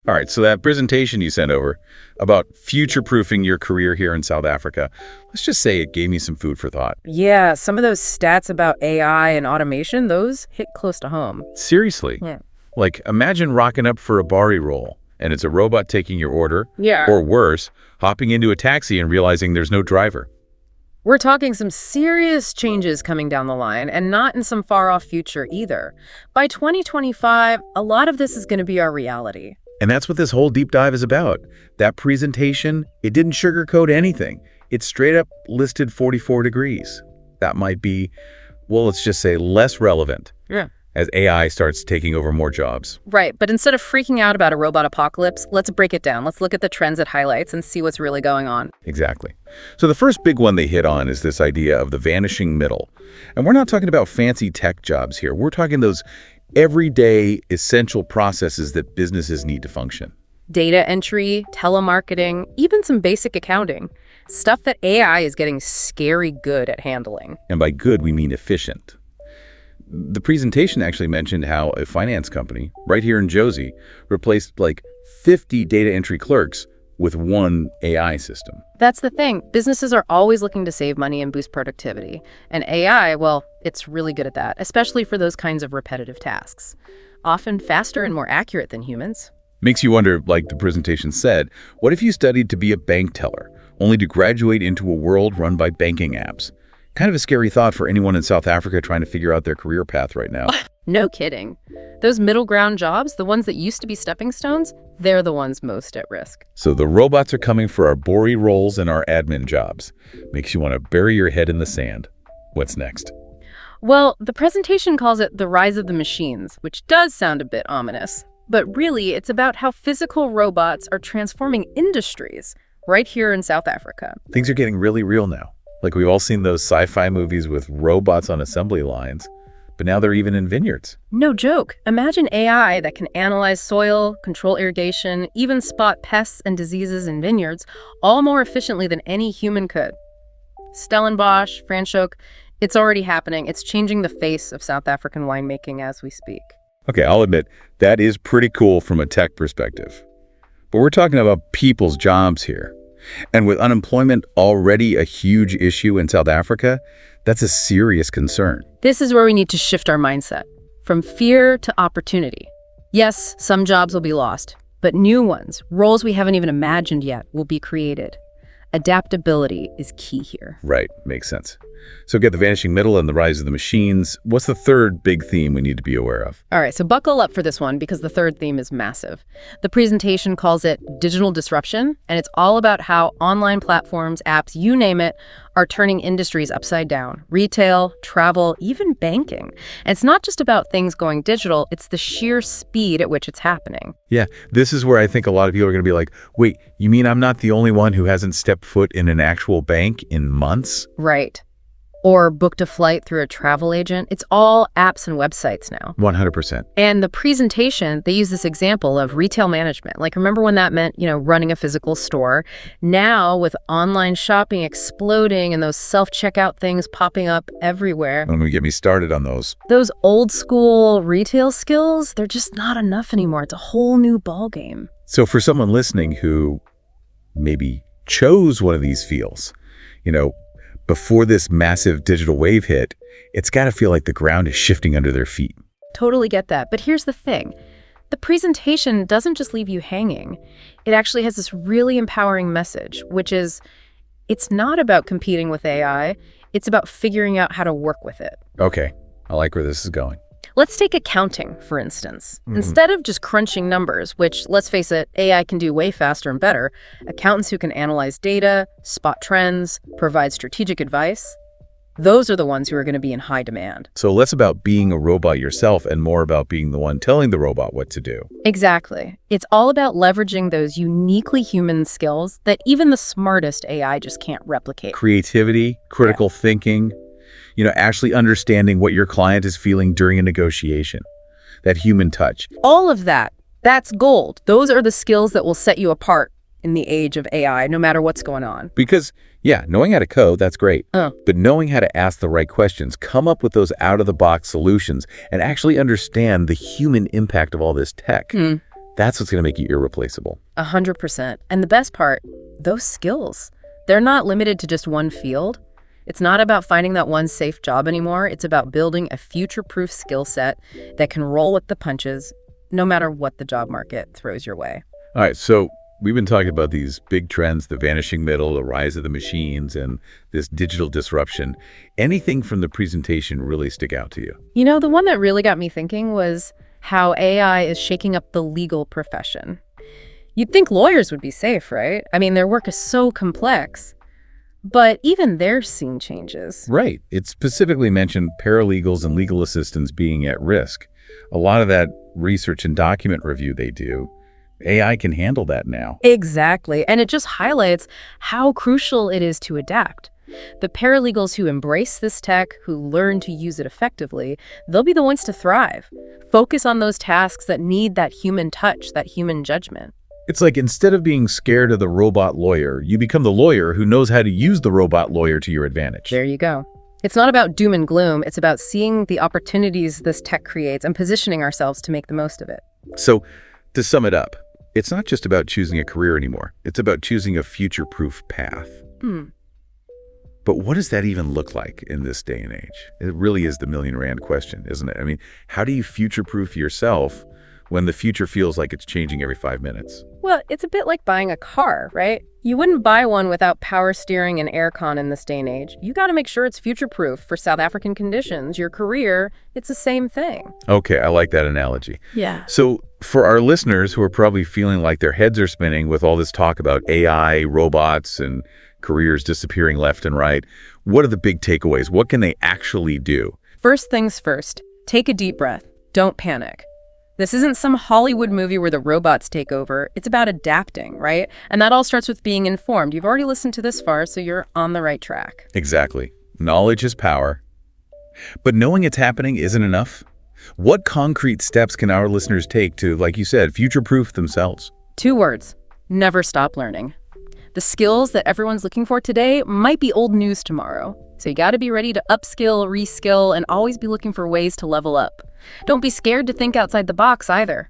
All right, so that presentation you sent over about future-proofing your career here in South Africa, let's just say it gave me some food for thought. Yeah, some of those stats about AI and automation, those hit close to home. Seriously. Yeah. Like, imagine rocking up for a bari roll, and it's a robot taking your order. Yeah. Or worse, hopping into a taxi and realizing there's no driver. We're talking some serious changes coming down the line, and not in some far-off future either. By 2025, a lot of this is going to be our reality. And that's what this whole deep dive is about. That presentation, it didn't sugarcoat anything. It straight up listed 44 degrees. That might be, well, let's just say less relevant. Yeah. As AI starts taking over more jobs. Right, but instead of freaking out about a robot apocalypse, let's break it down. Let's look at the trends it highlights and see what's really going on. Exactly. So the first big one they hit on is this idea of the vanishing middle. And we're not talking about fancy tech jobs here. We're talking those everyday essential processes that businesses need to function. Data entry, telemarketing, even some basic accounting. Stuff that AI is getting scary good at handling. And by good, we mean efficient. The presentation actually mentioned how a finance company right here in Josie replaced like 50 data entry clerks with one AI system. That's the thing. Businesses are always looking to save money and boost productivity. And AI, well, it's really good at that, especially for those kinds of repetitive tasks. Often faster and more accurate than humans. Makes you wonder, like the presentation said, what if you studied to be a bank teller, only to graduate into a world run by banking apps? Kind of a scary thought for anyone in South Africa trying to figure out their career path right now. No kidding. Those middle ground jobs, the ones that used to be stepping stones, they're the ones most at risk. So the robots are coming for our boring roles and our admin jobs. Makes you want to bury your head in the sand. What's next? Well, the presentation calls it the rise of the machines, which does sound a bit ominous. But really, it's about how physical robots are transforming industries right here in South Africa. Things are getting really real now. Like we've all seen those sci-fi movies with robots on assembly lines, but now they're even in vineyards. No joke. Imagine AI that can analyze soil, control irrigation, even spot pests and diseases in vineyards, all more efficiently than any human could. Stellenbosch, Franschhoek, it's already happening. It's changing the face of South African winemaking as we speak. Okay, I'll admit, that is pretty cool from a tech perspective. But we're talking about people's jobs here. And with unemployment already a huge issue in South Africa, that's a serious concern. This is where we need to shift our mindset, from fear to opportunity. Yes, some jobs will be lost, but new ones, roles we haven't even imagined yet, will be created. Adaptability is key here. Right, makes sense. So get the vanishing middle and the rise of the machines. What's the third big theme we need to be aware of? All right, so buckle up for this one because the third theme is massive. The presentation calls it digital disruption, and it's all about how online platforms, apps, you name it, are turning industries upside down. Retail, travel, even banking. And it's not just about things going digital, it's the sheer speed at which it's happening. Yeah, this is where I think a lot of people are going to be like, wait, you mean I'm not the only one who hasn't stepped foot in an actual bank in months? Right. Or booked a flight through a travel agent. It's all apps and websites now. 100%. And the presentation, they use this example of retail management. Like, remember when that meant, running a physical store? Now, with online shopping exploding and those self-checkout things popping up everywhere. Don't even get me started on those. Those old school retail skills, they're just not enough anymore. It's a whole new ballgame. So for someone listening who maybe chose one of these fields, before this massive digital wave hit, it's got to feel like the ground is shifting under their feet. Totally get that. But here's the thing. The presentation doesn't just leave you hanging. It actually has this really empowering message, which is it's not about competing with AI. It's about figuring out how to work with it. Okay, I like where this is going. Let's take accounting, for instance. Instead of just crunching numbers, which, let's face it, AI can do way faster and better, accountants who can analyze data, spot trends, provide strategic advice, those are the ones who are going to be in high demand. So less about being a robot yourself and more about being the one telling the robot what to do. Exactly. It's all about leveraging those uniquely human skills that even the smartest AI just can't replicate. Creativity, critical thinking, actually understanding what your client is feeling during a negotiation. That human touch. All of that, that's gold. Those are the skills that will set you apart in the age of AI, no matter what's going on. Because, knowing how to code, that's great. But knowing how to ask the right questions, come up with those out-of-the-box solutions, and actually understand the human impact of all this tech, That's what's going to make you irreplaceable. 100%. And the best part, those skills, they're not limited to just one field. It's not about finding that one safe job anymore. It's about building a future-proof skill set that can roll with the punches, no matter what the job market throws your way. All right, so we've been talking about these big trends, the vanishing middle, the rise of the machines, and this digital disruption. Anything from the presentation really stick out to you? You know, the one that really got me thinking was how AI is shaking up the legal profession. You'd think lawyers would be safe, right? I mean, their work is so complex. But even they're seeing changes. Right. It specifically mentioned paralegals and legal assistants being at risk. A lot of that research and document review they do, AI can handle that now. Exactly. And it just highlights how crucial it is to adapt. The paralegals who embrace this tech, who learn to use it effectively, they'll be the ones to thrive. Focus on those tasks that need that human touch, that human judgment. It's like instead of being scared of the robot lawyer, you become the lawyer who knows how to use the robot lawyer to your advantage. There you go. It's not about doom and gloom. It's about seeing the opportunities this tech creates and positioning ourselves to make the most of it. So, to sum it up, it's not just about choosing a career anymore. It's about choosing a future-proof path. But what does that even look like in this day and age? It really is the million-rand question, isn't it? I mean, how do you future-proof yourself when the future feels like it's changing every 5 minutes? Well, it's a bit like buying a car, right? You wouldn't buy one without power steering and aircon in this day and age. You got to make sure it's future-proof for South African conditions. Your career, it's the same thing. Okay, I like that analogy. Yeah. So for our listeners who are probably feeling like their heads are spinning with all this talk about AI, robots, and careers disappearing left and right, what are the big takeaways? What can they actually do? First things first, take a deep breath. Don't panic. This isn't some Hollywood movie where the robots take over. It's about adapting, right? And that all starts with being informed. You've already listened to this far, so you're on the right track. Exactly. Knowledge is power. But knowing it's happening isn't enough. What concrete steps can our listeners take to, like you said, future-proof themselves? 2 words. Never stop learning. The skills that everyone's looking for today might be old news tomorrow. So you got to be ready to upskill, reskill, and always be looking for ways to level up. Don't be scared to think outside the box either.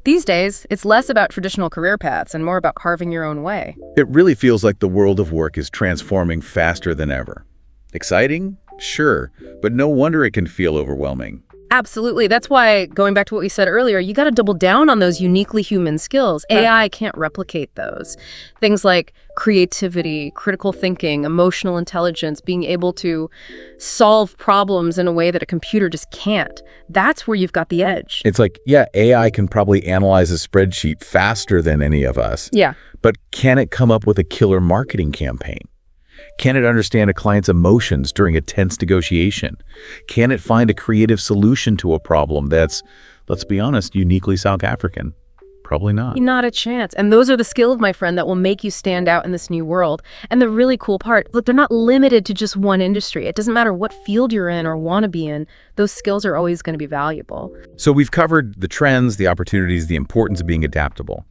These days, it's less about traditional career paths and more about carving your own way. It really feels like the world of work is transforming faster than ever. Exciting? Sure, but no wonder it can feel overwhelming. Absolutely. That's why, going back to what we said earlier, you got to double down on those uniquely human skills. AI can't replicate those. Things like creativity, critical thinking, emotional intelligence, being able to solve problems in a way that a computer just can't. That's where you've got the edge. It's like, yeah, AI can probably analyze a spreadsheet faster than any of us. Yeah. But can it come up with a killer marketing campaign? Can it understand a client's emotions during a tense negotiation? Can it find a creative solution to a problem that's, let's be honest, uniquely South African? Probably not. Not a chance. And those are the skills, my friend, that will make you stand out in this new world. And the really cool part, look, they're not limited to just one industry. It doesn't matter what field you're in or want to be in. Those skills are always going to be valuable. So we've covered the trends, the opportunities, the importance of being adaptable.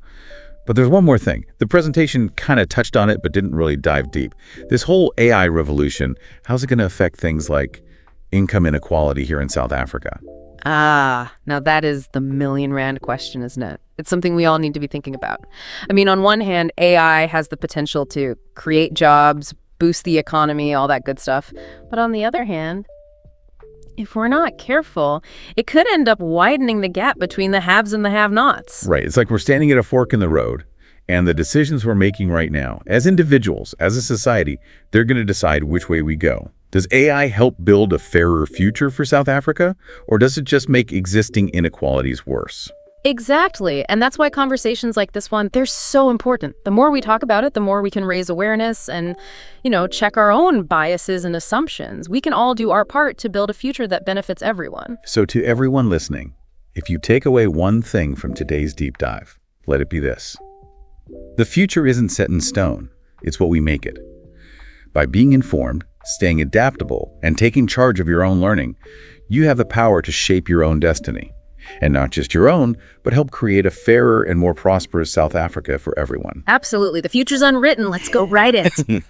But there's one more thing. The presentation kind of touched on it, but didn't really dive deep. This whole AI revolution, how's it going to affect things like income inequality here in South Africa? Now that is the million-rand question, isn't it? It's something we all need to be thinking about. I mean, on one hand, AI has the potential to create jobs, boost the economy, all that good stuff. But on the other hand, if we're not careful, it could end up widening the gap between the haves and the have-nots. Right. It's like we're standing at a fork in the road, and the decisions we're making right now, as individuals, as a society, they're going to decide which way we go. Does AI help build a fairer future for South Africa, or does it just make existing inequalities worse? Exactly. And that's why conversations like this one, they're so important. The more we talk about it, the more we can raise awareness and, check our own biases and assumptions. We can all do our part to build a future that benefits everyone. So to everyone listening, if you take away one thing from today's deep dive, let it be this. The future isn't set in stone. It's what we make it. By being informed, staying adaptable, and taking charge of your own learning, you have the power to shape your own destiny. And not just your own, but help create a fairer and more prosperous South Africa for everyone. Absolutely. The future's unwritten. Let's go write it.